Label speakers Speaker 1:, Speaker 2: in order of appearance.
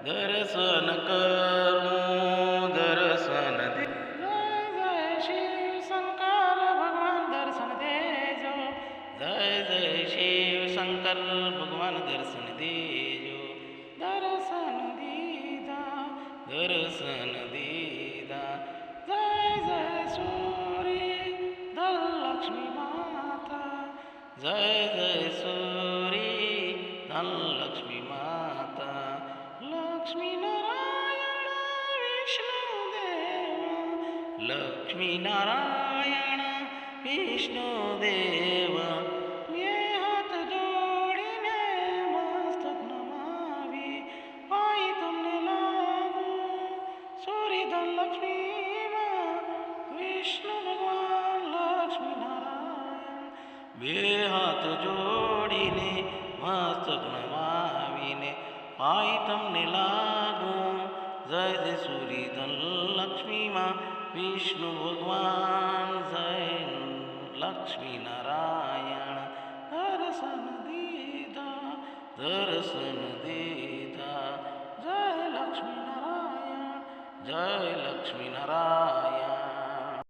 Speaker 1: दर्शन करूं दर्शन दे
Speaker 2: जय जय शिव शंकर भगवान दर्शन देजो।
Speaker 1: जय जय शिव शंकर भगवान दर्शन देजो।
Speaker 2: दर्शन दीदा
Speaker 1: दर्शन दीदा
Speaker 2: जय जय सूरी धनलक्ष्मी माता।
Speaker 1: जय जय सूरी धनलक्ष्मी माता।
Speaker 2: लक्ष्मी नारायण विष्णुदेव
Speaker 1: लक्ष्मी नारायण विष्णुदेव
Speaker 2: ये हात जोडीने मस्तक नमावी पायी तुमने लागू सूरी धनलक्ष्मी विष्णु भगवान लक्ष्मी नारायण।
Speaker 1: બે હાથ જોડીને મસ્તક નમાવીને પાય તમને લાગુ જય જય સૂરી ધનલક્ષ્મીમાં વિષ્ણુ ભગવાન જય લક્ષ્મી નારાયણ
Speaker 2: દર્શન દીધા
Speaker 1: દર્શન દીધા
Speaker 2: જય લક્ષ્મી નારાયણ
Speaker 1: જય લક્ષ્મી નારાયણ।